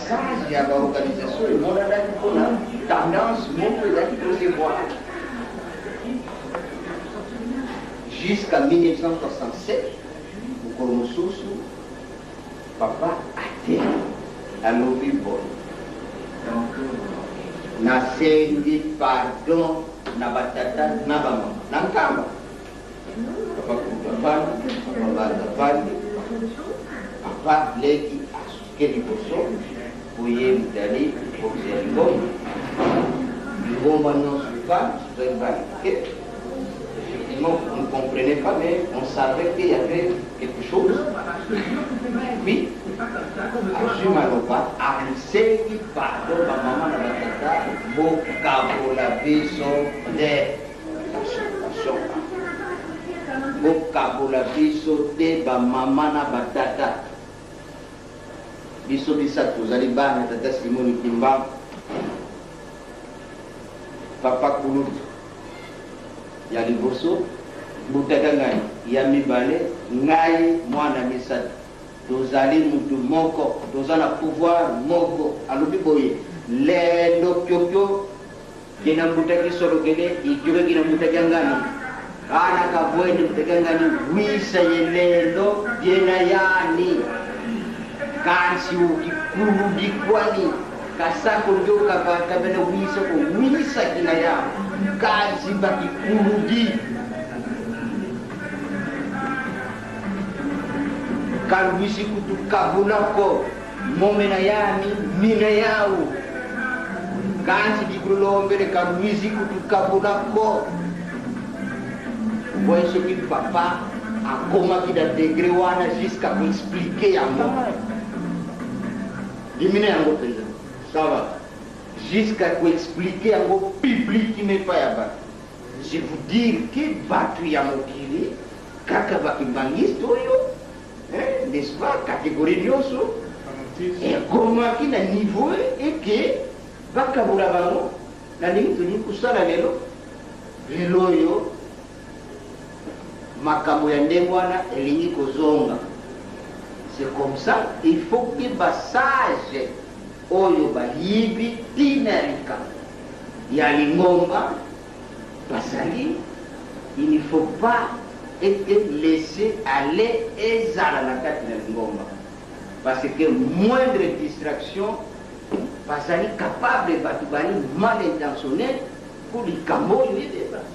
passage à l'organisation et mon tendance, mon recevoir. Jusqu'à 1967, pour que nous papa a été à l'Obi-Bon. Nasengi pardon na batata na bama na nkamba papa kutapana papa papa leki asuke liboso kuye mdali kuye ngomba ngomba non suivant effectivement on ne comprenait pas mais on savait qu'il y avait quelque chose. Oui, Ajumaloba, Asengi pardon ba maman na batata bokabo biso de bokabo la biso de ba maman na batata biso bisa tozali bana tata Simoni Kimba papa Kulutu ya liboso butaka ngai ya mibale ngai mwana misatu tozali mutu moko tozana pouvoir moko alobi boye lelo kyokyo kina mutaki solo kele ijuge kina mutaki ngani ana ka bwende mutaki ngani wisa yelelo yena yani kansi ukikurudi kwani kasako ndio kabene wisa ko wisa kina ya kansi bakikurudi kalwisi kutukabunako momena yani mina yao kansi dikulombele kalwisi kutukabunako voice ki papa akoma kida degré wana jusqu'à m'expliquer yango dimine yango pesa ça va jusqu'à expliquer yango public mais pas yaba je vous dire que batu ya mokili kaka bakimbangisto yo n'est-ce pas, catégorie d'yoso, et comment qui n'a niveau et que, bakabula bango, la ligne de l'Ikusala lelo, yo, makambo ya ndengwana, elingi kozonga. C'est comme ça, il faut que basage, oyo ba yibi, tinarika, ya lingomba, basali, il ne faut pas et laisser aller et zala la tête de l'ingomba. Parce que moindre distraction, parce qu'il est capable de battre mal intentionné pour les cambos.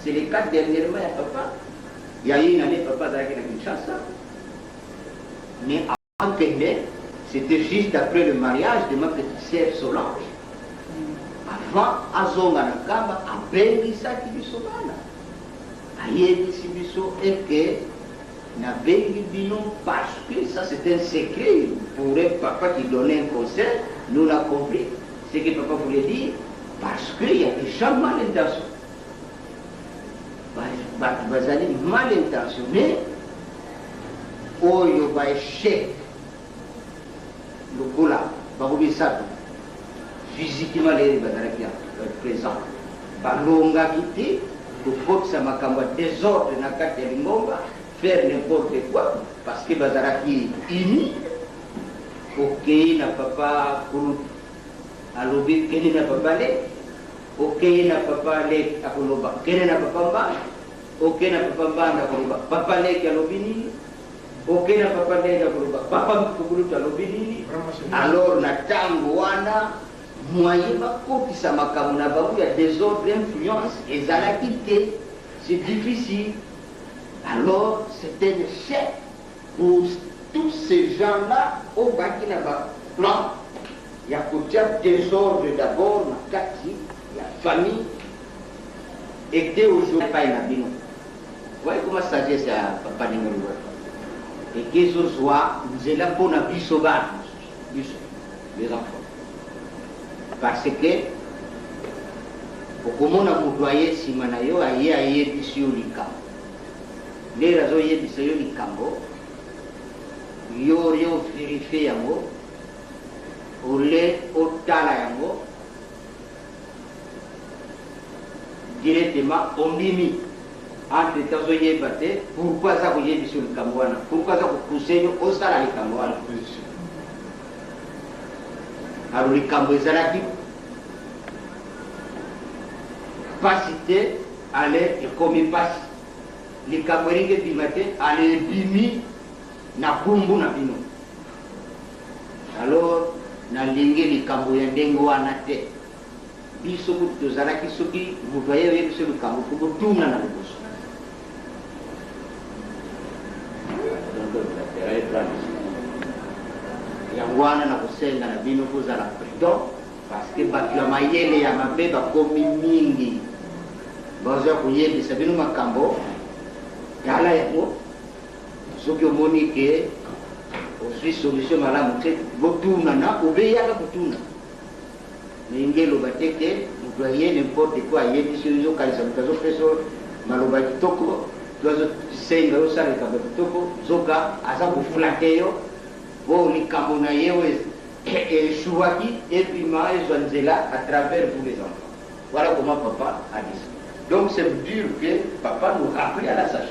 C'est le cas dernièrement à papa. Il y a eu une année, papa qui a une chance. Mais avant qu'elle c'était juste après le mariage de ma petite sœur Solange. Avant, à Zonganakamba, à Bengisa qui lui sauvana. Ayebisi biso et que na bengi bino parce que ça c'est un secret pour un papa qui donnait un conseil, nous l'a compris, ce que papa voulait dire, parce qu'il y a des gens mal intentionnés. Bazali mal intentionnés, oyo ba échec, le gola, barobi sato, physiquement les bazalaki présent, balonga kiti, pour ça m'a désordre dans la carte de l'ingomba, faire n'importe quoi, parce que Bazaraki ini, ok, n'a papa pour alobi, qu'elle n'a pas balé, ok, n'a pas balé à Koloba, qu'elle n'a pas bamba, ok, n'a pas bamba à Koloba, papa lé à l'obini, ok, n'a pas balé à Koloba, papa Koukoulou à l'obini, alors na tangoana. Moyen qui ça m'a il y a des autres influences et ça l'a quitté. C'est difficile. Alors, c'est un échec pour tous ces gens-là au Burkina Faso. Il y a côté désordre d'abord, la famille, et dès aujourd'hui, pas une abîme. Vous voyez comment ça dit ça, papa Ningolo. Et que ce soit, nous sommes là pour la vie sauvage, les enfants. Parce que, comment on a employé si manayo aye bisio lika. Les raisons y bisio likambo. Yo vérifié yango. Ole otala yango. Directement on mimi. Entre temps y batté. Pourquoi ça vous y bisio likambo? Pourquoi ça vous poussez au sala likambo? Alors les Cambouezalaki, capacité, allait et comme il passe, les Camboueringue bimate, allait bimi, na kumbu na bino. Alors, na lingue les Cambouyendengue wanate, biso kutozalaki soki, vous voyez, biso le Cambou, faut que tout le monde yangwana na kusenga na bino kuzala prudent parce que bato ya mayele ya mabe bakomi mingi bazoya kuyebisa bino makambo yala yango soki omoni ke ozwi solution malamu te botunana obeyaka kotuna ndenge eloba te ke moto aye nimporte quoi ayebisi ozokanisa moto azopesa maloba kitoko to azosenga osala likambo kitoko zoka aza kofula te yo bon likambo na ye échouaki et puis ma ezwanzela à travers vous les enfants. Voilà comment papa a dit ça. Donc c'est dire que papa nous rappelle à la sagesse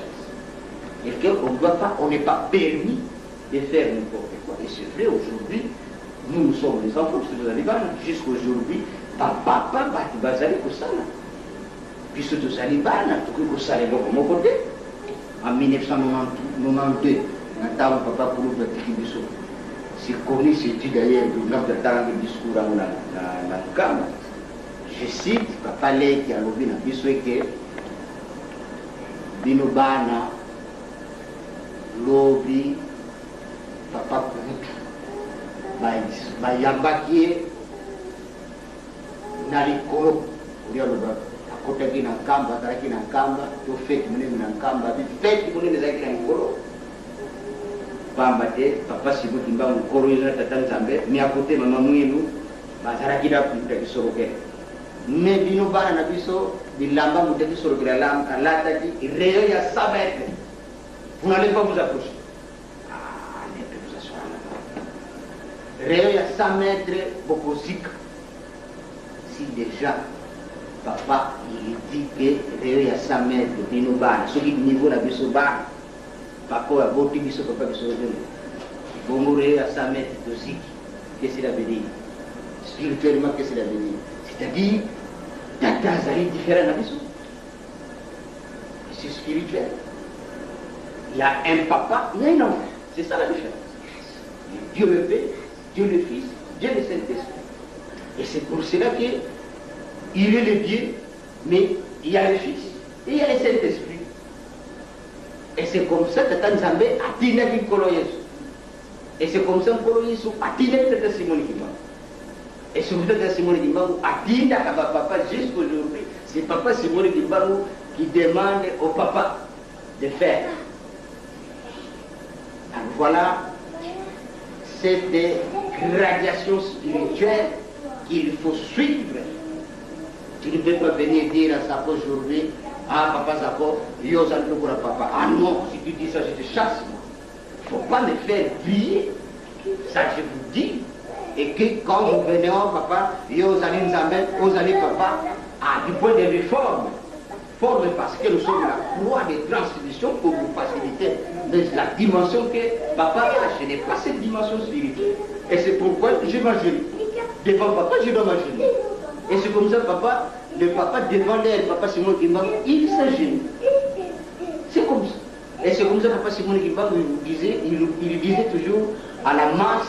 et qu'on n'est pas permis de faire n'importe quoi. Et c'est vrai aujourd'hui, nous sommes les enfants, parce que nous allons jusqu'aujourd'hui, papa va aller au salon. Puisque nous allons au salon de mon côté. En 1992, papa pour nous faire c'est connu, c'est d'ailleurs le discours à la Kama. Je cite, papa Lé qui a lobby dans le que Binobana, lobby, papa Kout, Bayambaki, Nalikolo, à côté de Nankamba, Taraki Nankamba, tu fais que mon Nankamba, tu fais que mon Nankolo. Pambate, papa Sibu Kimba, Koroina, Tatan Zambe, mais à côté, maman Mouinou, Bazarakida, Puta Soroke. Mais Bino Bana Nabiso, Bilamba, Moutaki Soroke, la lame, à l'ataki, Réo, il y a 100 mètres. Vous n'allez pas vous approcher. Ah, n'allez vous asseoir là-bas. Réo, il y a 100 mètres, Bokozik. Si déjà, papa, il dit que Réo, il y a 100 mètres, Bino Bana, ce qui est niveau la Biso Bana. Papa a beau dire que papa se redonne. Bon mourir à 100 mètres de zik. Qu'est-ce qu'il a veut dire? Spirituellement, qu'est-ce qu'il a veut dire? C'est-à-dire, Tata Zali différent à Bissou. C'est spirituel. Il y a un papa, il y a un enfant. C'est ça la différence. Dieu le Père, Dieu le Fils, Dieu le Saint-Esprit. Et c'est pour cela qu'il est le Dieu, mais il y a le Fils et il y a le Saint-Esprit. Et c'est comme ça que Tanzambe a tiré une colonie. Et c'est comme ça que Koloyesu a tiré cette Simone Kimba. Et c'est comme ça que Simone Kimba a tiré à papa jusqu'aujourd'hui. C'est papa Simone Kimba qui demande au papa de faire. Alors voilà cette gradation spirituelle qu'il faut suivre. Tu ne peux pas venir dire à sa aujourd'hui. Ah, papa Zako, Yozan pour papa. Ah non, si tu dis ça, je te chasse. Il ne faut pas me faire crier. Ça, je vous dis. Et que quand vous venez, oh, papa, Yozan Nzambe, Ozani papa, ah, du point de vue forme parce que nous sommes la croix de transmission pour vous faciliter. Mais la dimension que papa a, je n'ai pas cette dimension spirituelle. Et c'est pourquoi je m'agenouille. Devant papa, je dois m'agenouiller. Et c'est comme ça, papa, le papa devant l'air, papa Simon Kimba, il s'agit. C'est comme ça. Et c'est comme ça, papa Simon Kimba, il disait toujours à la masse,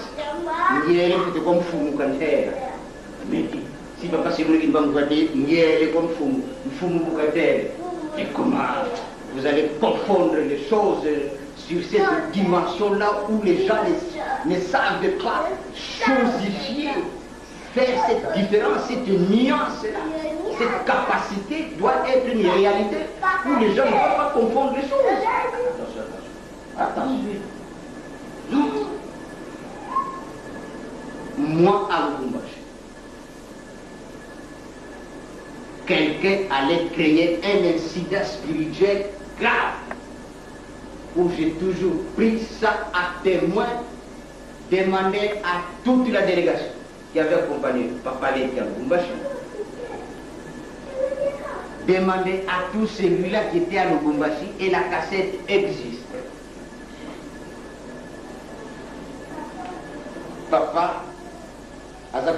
il est comme Foumou Kanter. Mais si papa Simon Kimba va dire, il est comme Foumou Kanter. Et comment vous allez confondre les choses sur cette dimension-là où les gens ne savent pas chosifier. Faire cette différence, cette nuance-là, cette capacité doit être une réalité où les gens ne vont pas confondre les choses. Attention. Donc, moi, à Lubumbashi, quelqu'un allait créer un incident spirituel grave où j'ai toujours pris ça à témoin, demandé à toute la délégation qui avait accompagné Papa Léti à Lubumbashi, demandé à tout celui-là qui était à Lubumbashi et la cassette existe. Papa aza